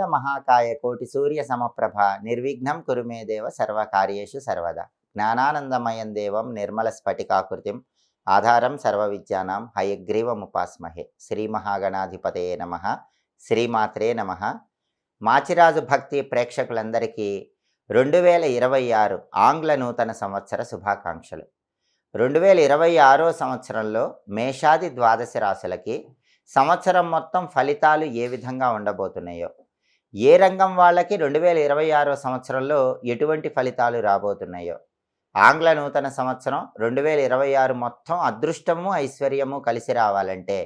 వక్రతుండ మహాకాయ కోటి సూర్య సమప్రభ నిర్విఘ్నం కురు మే దేవ సర్వకార్యేషు సర్వదా జ్ఞానానందమయం దేవం నిర్మల స్ఫటికాకృతిం ఆధారం సర్వ విద్యానాం హయగ్రీవముపాస్మహే శ్రీ మహాగణాధిపతయే నమః శ్రీమాత్రే నమః. మాచిరాజు భక్తి ప్రేక్షకులందరికీ 2026 ఆంగ్ల నూతన సంవత్సర శుభాకాంక్షలు. 2026 సంవత్సరంలో మేషాది ద్వాదశ రాశులకి సంవత్సరం మొత్తం ఫలితాలు ఏ విధంగా ఉండబోతున్నాయో, ఏ రంగం వాళ్ళకి 2026 సంవత్సరంలో ఎటువంటి ఫలితాలు రాబోతున్నాయో, ఆంగ్ల నూతన సంవత్సరం 2026 మొత్తం అదృష్టము ఐశ్వర్యము కలిసి రావాలంటే,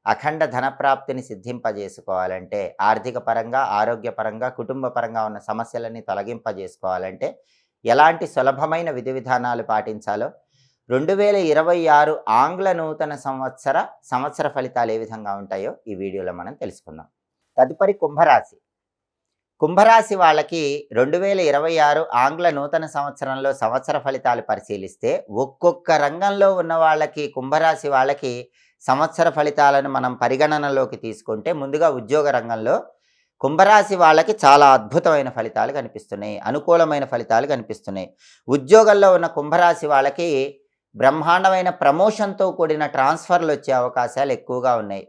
అఖండ ధనప్రాప్తిని సిద్ధింపజేసుకోవాలంటే, ఆర్థిక పరంగా ఆరోగ్యపరంగా కుటుంబ పరంగా ఉన్న సమస్యలన్నీ తొలగింపజేసుకోవాలంటే ఎలాంటి సులభమైన విధి విధానాలు పాటించాలో 2026 ఆంగ్ల నూతన సంవత్సర ఫలితాలు ఏ విధంగా ఉంటాయో ఈ వీడియోలో మనం తెలుసుకుందాం. తదుపరి కుంభరాశి. కుంభరాశి వాళ్ళకి 2026 ఆంగ్ల నూతన సంవత్సరంలో సంవత్సర ఫలితాలు పరిశీలిస్తే ఒక్కొక్క రంగంలో ఉన్న వాళ్ళకి, కుంభరాశి వాళ్ళకి సంవత్సర ఫలితాలను మనం పరిగణనలోకి తీసుకుంటే, ముందుగా ఉద్యోగ రంగంలో కుంభరాశి వాళ్ళకి చాలా అద్భుతమైన ఫలితాలు కనిపిస్తున్నాయి, అనుకూలమైన ఫలితాలు కనిపిస్తున్నాయి. ఉద్యోగంలో ఉన్న కుంభరాశి వాళ్ళకి బ్రహ్మాండమైన ప్రమోషన్తో కూడిన ట్రాన్స్ఫర్లు వచ్చే అవకాశాలు ఎక్కువగా ఉన్నాయి.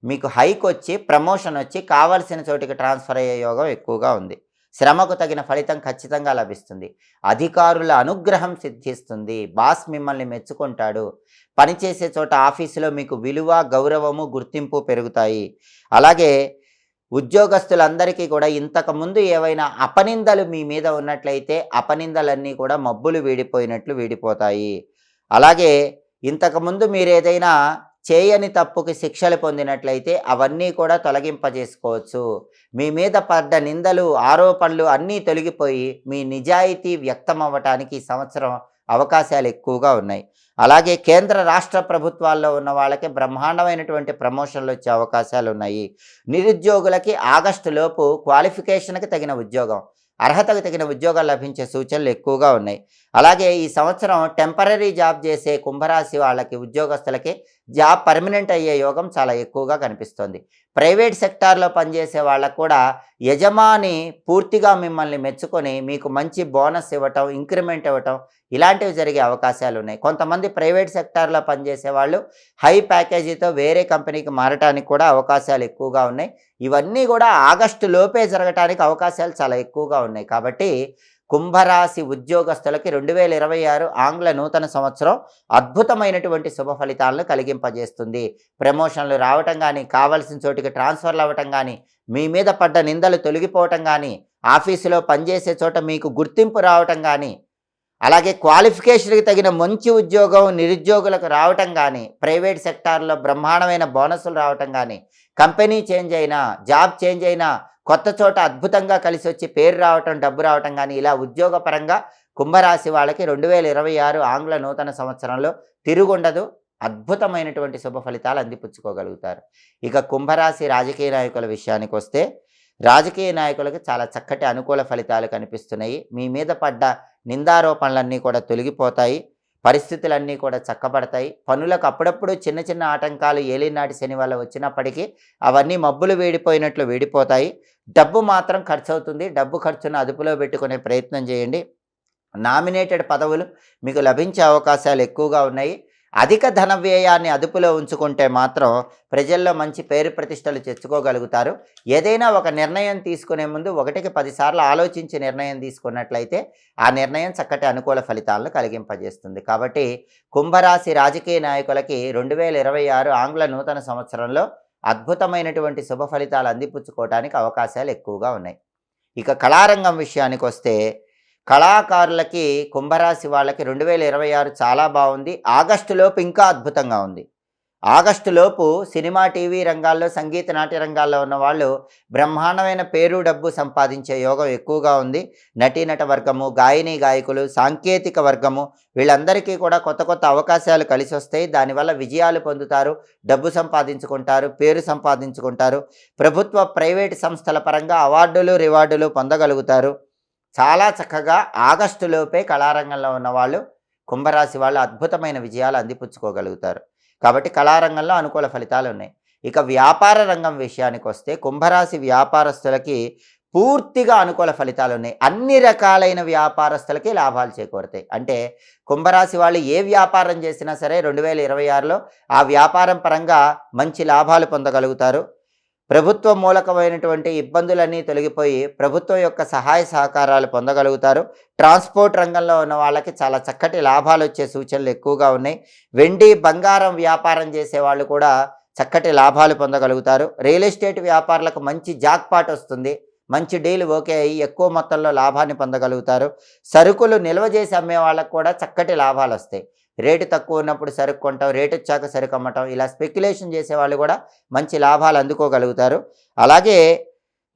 మీకు హైక్ వచ్చి, ప్రమోషన్ వచ్చి కావలసిన చోటికి ట్రాన్స్ఫర్ అయ్యే యోగం ఎక్కువగా ఉంది. శ్రమకు తగిన ఫలితం ఖచ్చితంగా లభిస్తుంది. అధికారుల అనుగ్రహం సిద్ధిస్తుంది. బాస్ మిమ్మల్ని మెచ్చుకుంటాడు. పనిచేసే చోట ఆఫీసులో మీకు విలువ, గౌరవము, గుర్తింపు పెరుగుతాయి. అలాగే ఉద్యోగస్తులందరికీ కూడా ఇంతకుముందు ఏవైనా అపనిందలు మీ మీద ఉన్నట్లయితే అపనిందలన్నీ కూడా మబ్బులు వీడిపోయినట్లు వీడిపోతాయి. అలాగే ఇంతకుముందు మీరు ఏదైనా చేయని తప్పుకి శిక్షలు పొందినట్లయితే అవన్నీ కూడా తొలగింపజేసుకోవచ్చు. మీ మీద పడ్డ నిందలు, ఆరోపణలు అన్నీ తొలగిపోయి మీ నిజాయితీ వ్యక్తం అవ్వటానికి ఈ సంవత్సరం అవకాశాలు ఎక్కువగా ఉన్నాయి. అలాగే కేంద్ర రాష్ట్ర ప్రభుత్వాల్లో ఉన్న వాళ్ళకి బ్రహ్మాండమైనటువంటి ప్రమోషన్లు వచ్చే అవకాశాలు ఉన్నాయి. నిరుద్యోగులకి ఆగస్టులోపు క్వాలిఫికేషన్కి తగిన ఉద్యోగం, అర్హతకు తగిన ఉద్యోగాలు లభించే సూచనలు ఎక్కువగా ఉన్నాయి. అలాగే ఈ సంవత్సరం టెంపరరీ జాబ్ చేసే కుంభరాశి వాళ్ళకి, ఉద్యోగస్తులకి జాబ్ పర్మనెంట్ అయ్యే యోగం చాలా ఎక్కువగా కనిపిస్తుంది. ప్రైవేట్ సెక్టార్లో పనిచేసే వాళ్ళకు కూడా యజమాని పూర్తిగా మిమ్మల్ని మెచ్చుకొని మీకు మంచి బోనస్ ఇవ్వటం, ఇంక్రిమెంట్ ఇవ్వటం ఇలాంటివి జరిగే అవకాశాలు ఉన్నాయి. కొంతమంది ప్రైవేట్ సెక్టార్లో పనిచేసే వాళ్ళు హై ప్యాకేజీతో వేరే కంపెనీకి మారటానికి కూడా అవకాశాలు ఎక్కువగా ఉన్నాయి. ఇవన్నీ కూడా ఆగస్టు లోపే జరగటానికి అవకాశాలు చాలా ఎక్కువగా ఉన్నాయి. కాబట్టి కుంభరాశి ఉద్యోగస్తులకి 2026 ఆంగ్ల నూతన సంవత్సరం అద్భుతమైనటువంటి శుభ ఫలితాలను కలిగింపజేస్తుంది. ప్రమోషన్లు రావటం కానీ, కావలసిన చోటికి ట్రాన్స్ఫర్లు అవ్వటం కానీ, మీ మీద పడ్డ నిందలు తొలగిపోవటం కానీ, ఆఫీసులో పనిచేసే చోట మీకు గుర్తింపు రావటం కానీ, అలాగే క్వాలిఫికేషన్కి తగిన మంచి ఉద్యోగం నిరుద్యోగులకు రావటం కానీ, ప్రైవేట్ సెక్టార్లో బ్రహ్మాండమైన బోనసులు రావటం కానీ, కంపెనీ చేంజ్ అయినా, జాబ్ చేంజ్ అయినా, కొత్త చోట అద్భుతంగా కలిసి వచ్చి పేరు రావటం, డబ్బు రావటం కానీ, ఇలా ఉద్యోగపరంగా కుంభరాశి వాళ్ళకి 2026 ఆంగ్ల నూతన సంవత్సరంలో తిరుగుండదు. అద్భుతమైనటువంటి శుభ ఫలితాలు అందిపుచ్చుకోగలుగుతారు. ఇక కుంభరాశి రాజకీయ నాయకుల విషయానికి వస్తే, రాజకీయ నాయకులకు చాలా చక్కటి అనుకూల ఫలితాలు కనిపిస్తున్నాయి. మీ మీద పడ్డ నిందారోపణలన్నీ కూడా తొలగిపోతాయి. పరిస్థితులన్నీ కూడా చక్కబడతాయి. పనులకు అప్పుడప్పుడు చిన్న చిన్న ఆటంకాలు ఏలినాటి శని వల్ల వచ్చినప్పటికీ అవన్నీ మబ్బులు వీడిపోయినట్లు వీడిపోతాయి. డబ్బు మాత్రం ఖర్చు అవుతుంది. డబ్బు ఖర్చును అదుపులో పెట్టుకునే ప్రయత్నం చేయండి. నామినేటెడ్ పదవులు మీకు లభించే అవకాశాలు ఎక్కువగా ఉన్నాయి. అధిక ధన వ్యయాన్ని అదుపులో ఉంచుకుంటే మాత్రం ప్రజల్లో మంచి పేరు ప్రతిష్టలు తెచ్చుకోగలుగుతారు. ఏదైనా ఒక నిర్ణయం తీసుకునే ముందు 1కి 10 సార్లు ఆలోచించి నిర్ణయం తీసుకున్నట్లయితే ఆ నిర్ణయం చక్కటి అనుకూల ఫలితాలను కలిగింపజేస్తుంది. కాబట్టి కుంభరాశి రాజకీయ నాయకులకి 2026 ఆంగ్ల నూతన సంవత్సరంలో అద్భుతమైనటువంటి శుభ ఫలితాలు అందిపుచ్చుకోవడానికి అవకాశాలు ఎక్కువగా ఉన్నాయి. ఇక కళారంగం విషయానికి వస్తే, కళాకారులకి కుంభరాశి వాళ్ళకి 2026 చాలా బాగుంది. ఆగస్టులోపు ఇంకా అద్భుతంగా ఉంది. ఆగస్టులోపు సినిమా, టీవీ రంగాల్లో, సంగీత నాట్య రంగాల్లో ఉన్న వాళ్ళు బ్రహ్మాండమైన పేరు, డబ్బు సంపాదించే యోగం ఎక్కువగా ఉంది. నటీనట వర్గము, గాయని గాయకులు, సాంకేతిక వర్గము వీళ్ళందరికీ కూడా కొత్త కొత్త అవకాశాలు కలిసి వస్తాయి. దానివల్ల విజయాలు పొందుతారు, డబ్బు సంపాదించుకుంటారు, పేరు సంపాదించుకుంటారు. ప్రభుత్వ ప్రైవేటు సంస్థల పరంగా అవార్డులు, రివార్డులు పొందగలుగుతారు. చాలా చక్కగా ఆగస్టులోపే కళారంగంలో ఉన్నవాళ్ళు, కుంభరాశి వాళ్ళు అద్భుతమైన విజయాలు అందిపుచ్చుకోగలుగుతారు. కాబట్టి కళారంగంలో అనుకూల ఫలితాలు ఉన్నాయి. ఇక వ్యాపార రంగం విషయానికి వస్తే కుంభరాశి వ్యాపారస్తులకి పూర్తిగా అనుకూల ఫలితాలు ఉన్నాయి. అన్ని రకాలైన వ్యాపారస్తులకి లాభాలు చేకూరుతాయి. అంటే కుంభరాశి వాళ్ళు ఏ వ్యాపారం చేసినా సరే 2026లో ఆ వ్యాపారం పరంగా మంచి లాభాలు పొందగలుగుతారు. ప్రభుత్వ మూలకమైనటువంటి ఇబ్బందులన్నీ తొలగిపోయి ప్రభుత్వం యొక్క సహాయ సహకారాలు పొందగలుగుతారు. ట్రాన్స్పోర్ట్ రంగంలో ఉన్న వాళ్ళకి చాలా చక్కటి లాభాలు వచ్చే సూచనలు ఎక్కువగా ఉన్నాయి. వెండి బంగారం వ్యాపారం చేసే వాళ్ళు కూడా చక్కటి లాభాలు పొందగలుగుతారు. రియల్ ఎస్టేట్ వ్యాపారులకు మంచి జాక్పాట్ వస్తుంది. మంచి డీల్ ఓకే అయ్యి ఎక్కువ మొత్తంలో లాభాన్ని పొందగలుగుతారు. సరుకులు నిల్వ చేసి అమ్మే వాళ్ళకు కూడా చక్కటి లాభాలు వస్తాయి. రేటు తక్కువ ఉన్నప్పుడు సరుకు కొంటాం, రేటు వచ్చాక సరుకు అమ్మటం, ఇలా స్పెక్యులేషన్ చేసేవాళ్ళు కూడా మంచి లాభాలు అందుకోగలుగుతారు. అలాగే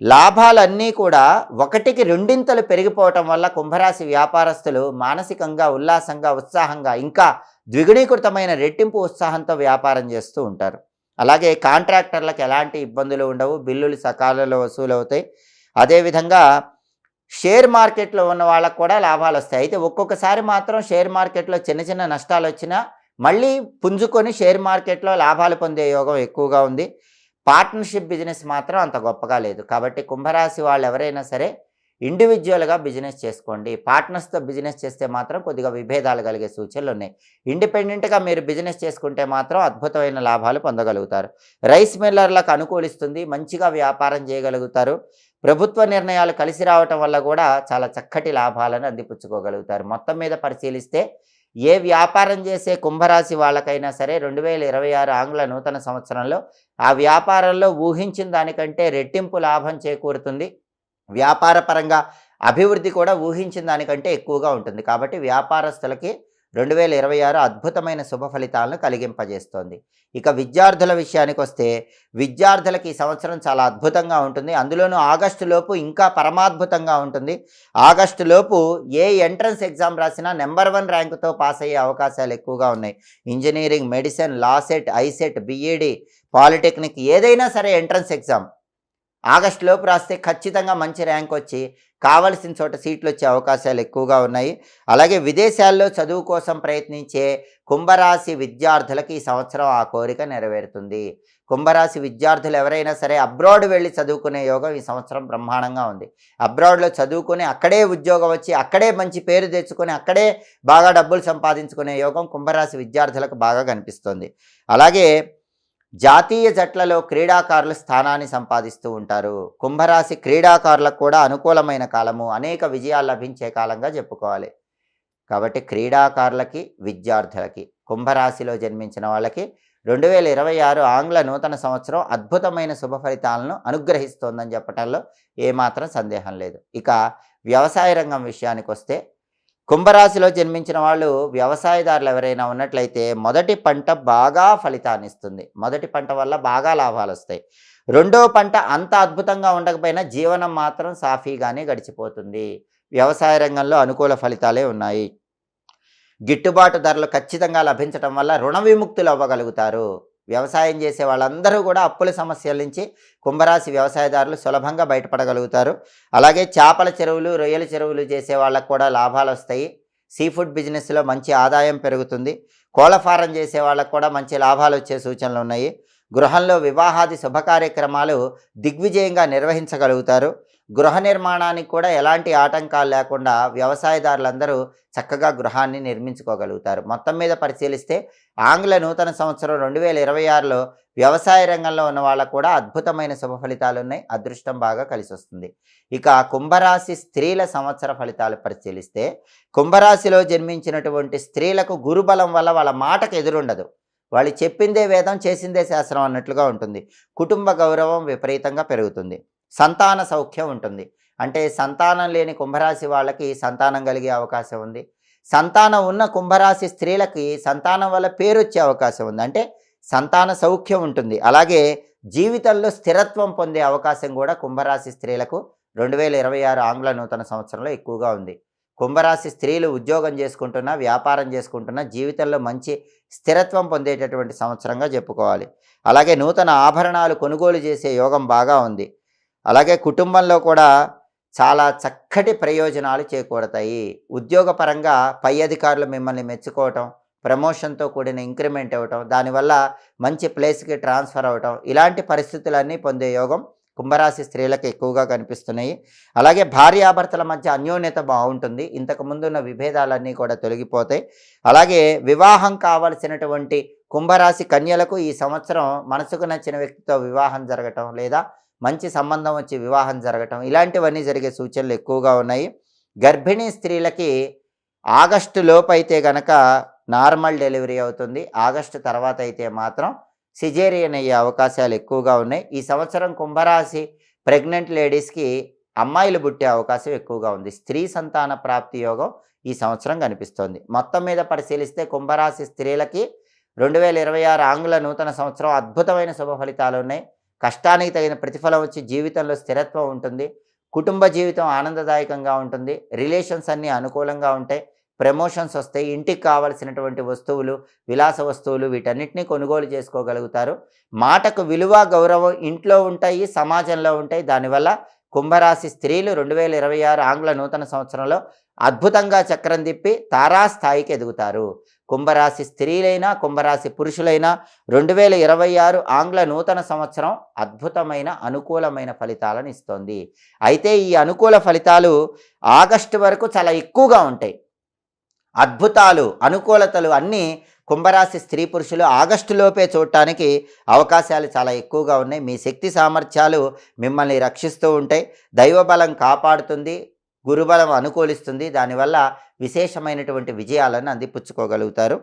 లాభాలన్నీ కూడా ఒకటికి రెండింతలు పెరిగిపోవటం వల్ల కుంభరాశి వ్యాపారస్తులు మానసికంగా ఉల్లాసంగా ఉత్సాహంగా ఇంకా ద్విగుణీకృతమైన రెట్టింపు ఉత్సాహంతో వ్యాపారం చేస్తూ ఉంటారు. అలాగే కాంట్రాక్టర్లకు ఎలాంటి ఇబ్బందులు ఉండవు, బిల్లులు సకాలంలో వసూలు అవుతాయి. అదేవిధంగా షేర్ మార్కెట్లో ఉన్న వాళ్ళకు కూడా లాభాలు వస్తాయి. అయితే ఒక్కొక్కసారి మాత్రం షేర్ మార్కెట్లో చిన్న చిన్న నష్టాలు వచ్చినా మళ్ళీ పుంజుకొని షేర్ మార్కెట్లో లాభాలు పొందే యోగం ఎక్కువగా ఉంది. పార్ట్నర్షిప్ బిజినెస్ మాత్రం అంత గొప్పగా లేదు. కాబట్టి కుంభరాశి వాళ్ళు ఎవరైనా సరే ఇండివిజువల్గా బిజినెస్ చేసుకోండి. పార్ట్నర్స్తో బిజినెస్ చేస్తే మాత్రం కొద్దిగా విభేదాలు కలిగే సూచనలు ఉన్నాయి. ఇండిపెండెంట్గా మీరు బిజినెస్ చేసుకుంటే మాత్రం అద్భుతమైన లాభాలు పొందగలుగుతారు. రైస్ మిల్లర్లకు అనుకూలిస్తుంది, మంచిగా వ్యాపారం చేయగలుగుతారు. ప్రభుత్వ నిర్ణయాలు కలిసి రావటం వల్ల కూడా చాలా చక్కటి లాభాలను అందిపుచ్చుకోగలుగుతారు. మొత్తం మీద పరిశీలిస్తే ఏ వ్యాపారం చేసే కుంభరాశి వాళ్ళకైనా సరే 2026 ఆంగ్ల నూతన సంవత్సరంలో ఆ వ్యాపారంలో ఊహించిన దానికంటే రెట్టింపు లాభం చేకూరుతుంది. వ్యాపార పరంగా అభివృద్ధి కూడా ఊహించిన దానికంటే ఎక్కువగా ఉంటుంది. కాబట్టి వ్యాపారస్తులకి 2026 అద్భుతమైన శుభ ఫలితాలను కలిగింపజేస్తోంది. ఇక విద్యార్థుల విషయానికి వస్తే విద్యార్థులకి ఈ సంవత్సరం చాలా అద్భుతంగా ఉంటుంది. అందులోనూ ఆగస్టులోపు ఇంకా పరమాద్భుతంగా ఉంటుంది. ఆగస్టులోపు ఏ ఎంట్రన్స్ ఎగ్జామ్ రాసినా నెంబర్ 1 ర్యాంకుతో పాస్ అయ్యే అవకాశాలు ఎక్కువగా ఉన్నాయి. Engineering, medicine, law set, ICET, BEd, polytechnic ఏదైనా సరే ఎంట్రన్స్ ఎగ్జామ్ ఆగస్టులోపు రాస్తే ఖచ్చితంగా మంచి ర్యాంక్ వచ్చి కావలసిన చోట సీట్లు వచ్చే అవకాశాలు ఎక్కువగా ఉన్నాయి. అలాగే విదేశాల్లో చదువు కోసం ప్రయత్నించే కుంభరాశి విద్యార్థులకి ఈ సంవత్సరం ఆ కోరిక నెరవేరుతుంది. కుంభరాశి విద్యార్థులు ఎవరైనా సరే అబ్రాడ్ వెళ్ళి చదువుకునే యోగం ఈ సంవత్సరం బ్రహ్మాండంగా ఉంది. అబ్రాడ్లో చదువుకొని అక్కడే ఉద్యోగం వచ్చి అక్కడే మంచి పేరు తెచ్చుకొని అక్కడే బాగా డబ్బులు సంపాదించుకునే యోగం కుంభరాశి విద్యార్థులకు బాగా కనిపిస్తుంది. అలాగే జాతీయ జట్లలో క్రీడాకారులు స్థానాన్ని సంపాదిస్తూ ఉంటారు. కుంభరాశి క్రీడాకారులకు కూడా అనుకూలమైన కాలము, అనేక విజయాలు లభించే కాలంగా చెప్పుకోవాలి. కాబట్టి క్రీడాకారులకి, విద్యార్థులకి, కుంభరాశిలో జన్మించిన వాళ్ళకి 2026 ఆంగ్ల నూతన సంవత్సరం అద్భుతమైన శుభ ఫలితాలను అనుగ్రహిస్తోందని చెప్పటంలో ఏమాత్రం సందేహం లేదు. ఇక వ్యవసాయ రంగం విషయానికి వస్తే కుంభరాశిలో జన్మించిన వాళ్ళు వ్యవసాయదారులు ఎవరైనా ఉన్నట్లయితే మొదటి పంట బాగా ఫలితాన్ని ఇస్తుంది. మొదటి పంట వల్ల బాగా లాభాలు వస్తాయి. రెండో పంట అంత అద్భుతంగా ఉండకపోయినా జీవనం మాత్రం సాఫీగానే గడిచిపోతుంది. వ్యవసాయ రంగంలో అనుకూల ఫలితాలే ఉన్నాయి. గిట్టుబాటు ధరలు ఖచ్చితంగా లభించడం వల్ల రుణ విముక్తులు అవ్వగలుగుతారు. వ్యవసాయం చేసే వాళ్ళందరూ కూడా అప్పుల సమస్యల నుంచి కుంభరాశి వ్యవసాయదారులు సులభంగా బయటపడగలుగుతారు. అలాగే చేపల చెరువులు, రొయ్యల చెరువులు చేసే వాళ్ళకు కూడా లాభాలు వస్తాయి. సీ ఫుడ్ బిజినెస్లో మంచి ఆదాయం పెరుగుతుంది. కోళ్ల ఫారం చేసే వాళ్ళకు కూడా మంచి లాభాలు వచ్చే సూచనలు ఉన్నాయి. గృహంలో వివాహాది శుభకార్యక్రమాలు దిగ్విజయంగా నిర్వహించగలుగుతారు. గృహ నిర్మాణానికి కూడా ఎలాంటి ఆటంకాలు లేకుండా వ్యవసాయదారులందరూ చక్కగా గృహాన్ని నిర్మించుకోగలుగుతారు. మొత్తం మీద పరిశీలిస్తే ఆంగ్ల నూతన సంవత్సరం 2026లో వ్యవసాయ రంగంలో ఉన్న వాళ్ళకు కూడా అద్భుతమైన శుభ ఫలితాలు ఉన్నాయి. అదృష్టం బాగా కలిసి వస్తుంది. ఇక కుంభరాశి స్త్రీల సంవత్సర ఫలితాలు పరిశీలిస్తే కుంభరాశిలో జన్మించినటువంటి స్త్రీలకు గురుబలం వల్ల వాళ్ళ మాటకు ఎదురుండదు. వాళ్ళు చెప్పిందే వేదం, చేసిందే శాస్త్రం అన్నట్లుగా ఉంటుంది. కుటుంబ గౌరవం విపరీతంగా పెరుగుతుంది. సంతాన సౌఖ్యం ఉంటుంది. అంటే సంతానం లేని కుంభరాశి వాళ్ళకి సంతానం కలిగే అవకాశం ఉంది. సంతానం ఉన్న కుంభరాశి స్త్రీలకి సంతానం వల్ల పేరు వచ్చే అవకాశం ఉంది. అంటే సంతాన సౌఖ్యం ఉంటుంది. అలాగే జీవితంలో స్థిరత్వం పొందే అవకాశం కూడా కుంభరాశి స్త్రీలకు 2026 ఆంగ్ల నూతన సంవత్సరంలో ఎక్కువగా ఉంది. కుంభరాశి స్త్రీలు ఉద్యోగం చేసుకుంటున్నా, వ్యాపారం చేసుకుంటున్నా జీవితంలో మంచి స్థిరత్వం పొందేటటువంటి సంవత్సరంగా చెప్పుకోవాలి. అలాగే నూతన ఆభరణాలు కొనుగోలు చేసే యోగం బాగా ఉంది. అలాగే కుటుంబంలో కూడా చాలా చక్కటి ప్రయోజనాలు చేకూరతాయి. ఉద్యోగపరంగా పై అధికారులు మిమ్మల్ని మెచ్చుకోవటం, ప్రమోషన్తో కూడిన ఇంక్రిమెంట్ ఇవ్వటం, దానివల్ల మంచి ప్లేస్కి ట్రాన్స్ఫర్ అవ్వటం, ఇలాంటి పరిస్థితులన్నీ పొందే యోగం కుంభరాశి స్త్రీలకు ఎక్కువగా కనిపిస్తున్నాయి. అలాగే భార్యాభర్తల మధ్య అన్యోన్యత బాగుంటుంది. ఇంతకుముందు ఉన్న విభేదాలన్నీ కూడా తొలగిపోతాయి. అలాగే వివాహం కావలసినటువంటి కుంభరాశి కన్యలకు ఈ సంవత్సరం మనసుకు నచ్చిన వ్యక్తితో వివాహం జరగటం, లేదా మంచి సంబంధం వచ్చి వివాహం జరగటం, ఇలాంటివన్నీ జరిగే సూచనలు ఎక్కువగా ఉన్నాయి. గర్భిణీ స్త్రీలకి ఆగస్టు లోపు అయితే గనక నార్మల్ డెలివరీ అవుతుంది. ఆగస్టు తర్వాత అయితే మాత్రం సిజేరియన్ అయ్యే అవకాశాలు ఎక్కువగా ఉన్నాయి. ఈ సంవత్సరం కుంభరాశి ప్రెగ్నెంట్ లేడీస్కి అమ్మాయిలు పుట్టే అవకాశం ఎక్కువగా ఉంది. స్త్రీ సంతాన ప్రాప్తి యోగం ఈ సంవత్సరం కనిపిస్తోంది. మొత్తం మీద పరిశీలిస్తే కుంభరాశి స్త్రీలకి 2026 ఆంగ్ల నూతన సంవత్సరం అద్భుతమైన శుభ ఫలితాలు ఉన్నాయి. కష్టానికి తగిన ప్రతిఫలం వచ్చి జీవితంలో స్థిరత్వం ఉంటుంది. కుటుంబ జీవితం ఆనందదాయకంగా ఉంటుంది. రిలేషన్స్ అన్నీ అనుకూలంగా ఉంటాయి. ప్రమోషన్స్ వస్తాయి. ఇంటికి కావలసినటువంటి వస్తువులు, విలాస వస్తువులు, వీటన్నిటినీ కొనుగోలు చేసుకోగలుగుతారు. మాటకు విలువ, గౌరవం ఇంట్లో ఉంటాయి, సమాజంలో ఉంటాయి. దానివల్ల కుంభరాశి స్త్రీలు 2026 ఆంగ్ల నూతన సంవత్సరంలో అద్భుతంగా చక్రం తిప్పి తారాస్థాయికి ఎదుగుతారు. కుంభరాశి స్త్రీలైనా కుంభరాశి పురుషులైనా 2026 ఆంగ్ల నూతన సంవత్సరం అద్భుతమైన అనుకూలమైన ఫలితాలను ఇస్తోంది. అయితే ఈ అనుకూల ఫలితాలు ఆగస్టు వరకు చాలా ఎక్కువగా ఉంటాయి. అద్భుతాలు, అనుకూలతలు అన్నీ కుంభరాశి స్త్రీ పురుషులు ఆగస్టులోపే చూడటానికి అవకాశాలు చాలా ఎక్కువగా ఉన్నాయి. మీ శక్తి సామర్థ్యాలు మిమ్మల్ని రక్షిస్తూ ఉంటాయి. దైవబలం కాపాడుతుంది, గురుబలం అనుకూలిస్తుంది. దానివల్ల విశేషమైనటువంటి విజయాలను అందిపుచ్చుకోగలుగుతారు.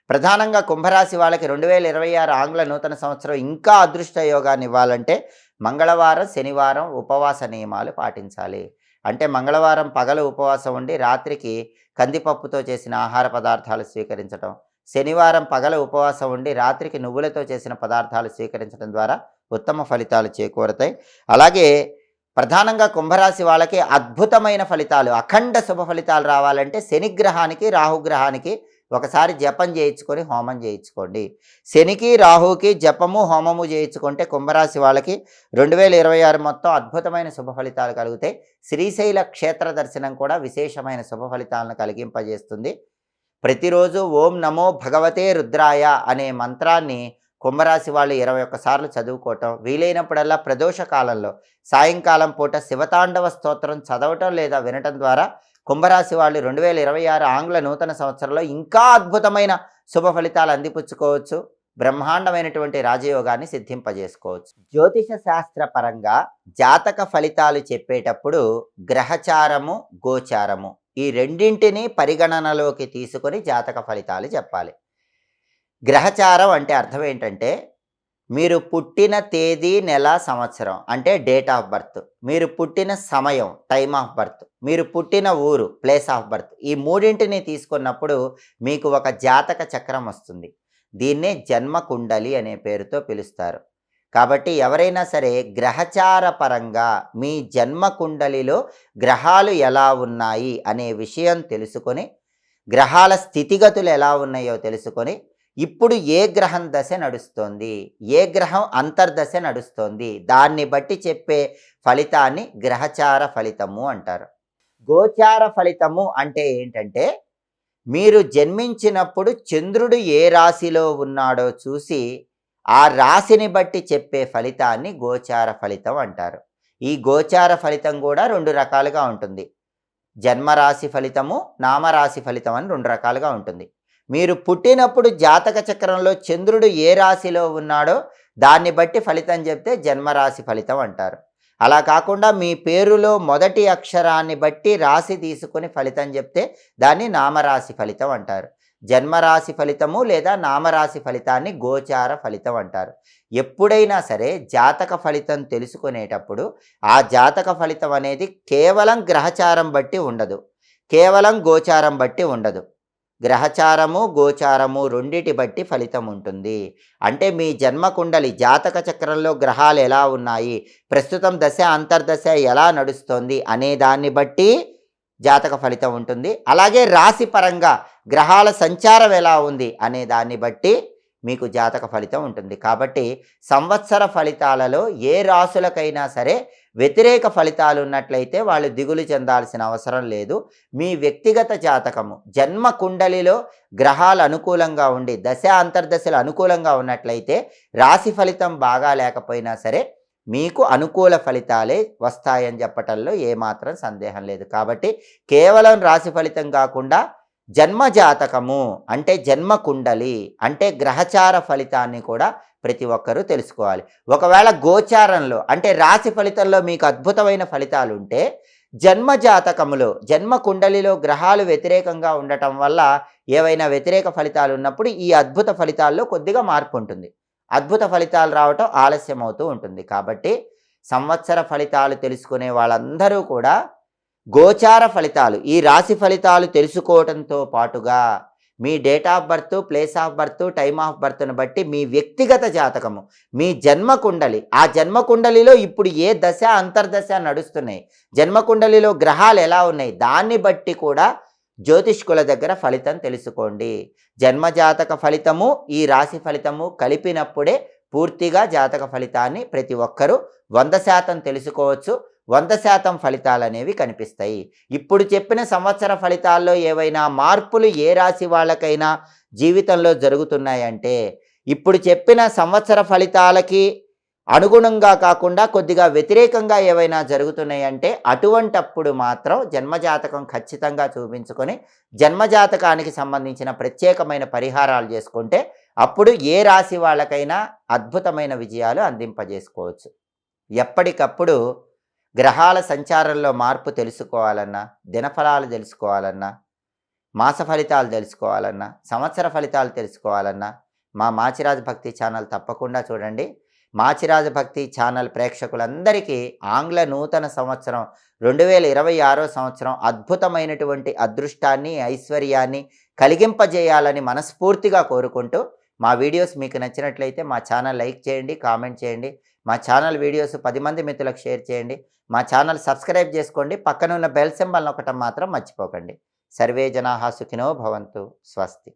ప్రధానంగా కుంభరాశి వాళ్ళకి 2026 ఆంగ్ల నూతన సంవత్సరం ఇంకా అదృష్ట యోగాన్ని ఇవ్వాలంటే మంగళవారం, శనివారం ఉపవాస నియమాలు పాటించాలి. అంటే మంగళవారం పగలు ఉపవాసం ఉండి రాత్రికి కందిపప్పుతో చేసిన ఆహార పదార్థాలు స్వీకరించడం, శనివారం పగల ఉపవాసం ఉండి రాత్రికి నువ్వులతో చేసిన పదార్థాలు స్వీకరించడం ద్వారా ఉత్తమ ఫలితాలు చేకూరతాయి. అలాగే ప్రధానంగా కుంభరాశి వాళ్ళకి అద్భుతమైన ఫలితాలు, అఖండ శుభ ఫలితాలు రావాలంటే శనిగ్రహానికి, రాహుగ్రహానికి ఒకసారి జపం చేయించుకొని హోమం చేయించుకోండి. శనికి, రాహుకి జపము, హోమము చేయించుకుంటే కుంభరాశి వాళ్ళకి 2026 మొత్తం అద్భుతమైన శుభ ఫలితాలు కలుగుతాయి. శ్రీశైల క్షేత్ర దర్శనం కూడా విశేషమైన శుభ ఫలితాలను కలిగింపజేస్తుంది. ప్రతిరోజు ఓం నమో భగవతే రుద్రాయ అనే మంత్రాన్ని కుంభరాశి వాళ్ళు 21 సార్లు చదువుకోవటం, వీలైనప్పుడల్లా ప్రదోష కాలంలో సాయంకాలం పూట శివతాండవ స్తోత్రం చదవటం లేదా వినటం ద్వారా కుంభరాశి వాళ్ళు 2026 ఆంగ్ల నూతన సంవత్సరంలో ఇంకా అద్భుతమైన శుభ ఫలితాలు అందిపుచ్చుకోవచ్చు. బ్రహ్మాండమైనటువంటి రాజయోగాన్ని సిద్ధింపజేసుకోవచ్చు. జ్యోతిష శాస్త్ర పరంగా జాతక ఫలితాలు చెప్పేటప్పుడు గ్రహచారము, గోచారము ఈ రెండింటినీ పరిగణనలోకి తీసుకొని జాతక ఫలితాలు చెప్పాలి. గ్రహచారం అంటే అర్థం ఏంటంటే మీరు పుట్టిన తేదీ, నెల, సంవత్సరం అంటే డేట్ ఆఫ్ బర్త్, మీరు పుట్టిన సమయం టైమ్ ఆఫ్ బర్త్, మీరు పుట్టిన ఊరు ప్లేస్ ఆఫ్ బర్త్, ఈ మూడింటిని తీసుకున్నప్పుడు మీకు ఒక జాతక చక్రం వస్తుంది. దీన్నే జన్మ కుండలి అనే పేరుతో పిలుస్తారు. కాబట్టి ఎవరైనా సరే గ్రహచార పరంగా మీ జన్మ కుండలిలో గ్రహాలు ఎలా ఉన్నాయి అనే విషయం తెలుసుకొని, గ్రహాల స్థితిగతులు ఎలా ఉన్నాయో తెలుసుకొని, ఇప్పుడు ఏ గ్రహం దశ నడుస్తోంది, ఏ గ్రహం అంతర్దశ నడుస్తోంది, దాన్ని బట్టి చెప్పే ఫలితాన్ని గ్రహచార ఫలితము అంటారు. గోచార ఫలితము అంటే ఏంటంటే మీరు జన్మించినప్పుడు చంద్రుడు ఏ రాశిలో ఉన్నాడో చూసి ఆ రాశిని బట్టి చెప్పే ఫలితాన్ని గోచార ఫలితం అంటారు. ఈ గోచార ఫలితం కూడా 2 రకాలుగా ఉంటుంది. జన్మరాశి ఫలితము, నామరాశి ఫలితం అని 2 రకాలుగా ఉంటుంది. మీరు పుట్టినప్పుడు జాతక చక్రంలో చంద్రుడు ఏ రాశిలో ఉన్నాడో దాన్ని బట్టి ఫలితం చెప్తే జన్మరాశి ఫలితం అంటారు. అలా కాకుండా మీ పేరులో మొదటి అక్షరాన్ని బట్టి రాశి తీసుకొని ఫలితం చెప్తే దాన్ని నామరాశి ఫలితం అంటారు. జన్మరాశి ఫలితము లేదా నామరాశి ఫలితాన్ని గోచార ఫలితం అంటారు. ఎప్పుడైనా సరే జాతక ఫలితం తెలుసుకునేటప్పుడు ఆ జాతక ఫలితం అనేది కేవలం గ్రహచారం బట్టి ఉండదు, కేవలం గోచారం బట్టి ఉండదు. గ్రహచారము, గోచారము రెండిటి బట్టి ఫలితం ఉంటుంది. అంటే మీ జన్మకుండలి జాతక చక్రంలో గ్రహాలు ఎలా ఉన్నాయి, ప్రస్తుతం దశ అంతర్దశ ఎలా నడుస్తోంది అనే దాన్ని బట్టి జాతక ఫలితం ఉంటుంది. అలాగే రాశి పరంగా గ్రహాల సంచారం ఎలా ఉంది అనే దాన్ని బట్టి మీకు జాతక ఫలితం ఉంటుంది. కాబట్టి సంవత్సర ఫలితాలలో ఏ రాసులకైనా సరే వ్యతిరేక ఫలితాలు ఉన్నట్లయితే వాళ్ళు దిగులు చెందాల్సిన అవసరం లేదు. మీ వ్యక్తిగత జాతకము జన్మ కుండలిలో గ్రహాలు అనుకూలంగా ఉండి దశ అంతర్దశలు అనుకూలంగా ఉన్నట్లయితే రాశి ఫలితం బాగా లేకపోయినా సరే మీకు అనుకూల ఫలితాలే వస్తాయని చెప్పటంలో ఏమాత్రం సందేహం లేదు. కాబట్టి కేవలం రాశి ఫలితం కాకుండా జన్మ జాతకము అంటే జన్మ కుండలి అంటే గ్రహచార ఫలితాన్ని కూడా ప్రతి ఒక్కరూ తెలుసుకోవాలి. ఒకవేళ గోచారంలో అంటే రాశి ఫలితంలో మీకు అద్భుతమైన ఫలితాలు ఉంటే జన్మ జాతకములో జన్మ కుండలిలో గ్రహాలు వ్యతిరేకంగా ఉండటం వల్ల ఏవైనా వ్యతిరేక ఫలితాలు ఉన్నప్పుడు ఈ అద్భుత ఫలితాల్లో కొద్దిగా మార్పు ఉంటుంది. అద్భుత ఫలితాలు రావటం ఆలస్యం అవుతూ ఉంటుంది. కాబట్టి సంవత్సర ఫలితాలు తెలుసుకునే వాళ్ళందరూ కూడా గోచార ఫలితాలు ఈ రాశి ఫలితాలు తెలుసుకోవడంతో పాటుగా మీ date of birth, place of birth, time of బర్త్ను బట్టి మీ వ్యక్తిగత జాతకము, మీ జన్మకుండలి, ఆ జన్మకుండలిలో ఇప్పుడు ఏ దశ అంతర్దశ నడుస్తున్నాయి, జన్మకుండలిలో గ్రహాలు ఎలా ఉన్నాయి, దాన్ని బట్టి కూడా జ్యోతిష్కుల దగ్గర ఫలితం తెలుసుకోండి. జన్మజాతక ఫలితము ఈ రాశి ఫలితము కలిపినప్పుడే పూర్తిగా జాతక ఫలితాన్ని ప్రతి ఒక్కరూ 100% తెలుసుకోవచ్చు. 100% ఫలితాలు అనేవి కనిపిస్తాయి. ఇప్పుడు చెప్పిన సంవత్సర ఫలితాల్లో ఏవైనా మార్పులు ఏ రాశి వాళ్ళకైనా జీవితంలో జరుగుతున్నాయంటే ఇప్పుడు చెప్పిన సంవత్సర ఫలితాలకి అనుగుణంగా కాకుండా కొద్దిగా వ్యతిరేకంగా ఏవైనా జరుగుతున్నాయంటే అటువంటప్పుడు మాత్రం జన్మజాతకం ఖచ్చితంగా చూపించుకొని జన్మజాతకానికి సంబంధించిన ప్రత్యేకమైన పరిహారాలు చేసుకుంటే అప్పుడు ఏ రాశి వాళ్ళకైనా అద్భుతమైన విజయాలు అందింపజేసుకోవచ్చు. ఎప్పటికప్పుడు గ్రహాల సంచారంలో మార్పు తెలుసుకోవాలన్నా, దినఫలాలు తెలుసుకోవాలన్నా, మాస ఫలితాలు తెలుసుకోవాలన్నా, సంవత్సర ఫలితాలు తెలుసుకోవాలన్నా మా మాచిరాజు భక్తి ఛానల్ తప్పకుండా చూడండి. మాచిరాజు భక్తి ఛానల్ ప్రేక్షకులందరికీ ఆంగ్ల నూతన సంవత్సరం 2026 సంవత్సరం అద్భుతమైనటువంటి అదృష్టాన్ని, ఐశ్వర్యాన్ని కలిగింపజేయాలని మనస్ఫూర్తిగా కోరుకుంటూ మా వీడియోస్ మీకు నచ్చినట్లయితే మా ఛానల్ లైక్ చేయండి, కామెంట్ చేయండి. మా ఛానల్ వీడియోస్ 10 మంది మిత్రులకు షేర్ చేయండి. మా ఛానల్ సబ్స్క్రైబ్ చేసుకోండి. పక్కన ఉన్న బెల్ సింబల్ నొక్కటం మాత్రం మర్చిపోకండి. సర్వే జనాః సుఖినో భవంతు. స్వస్తి.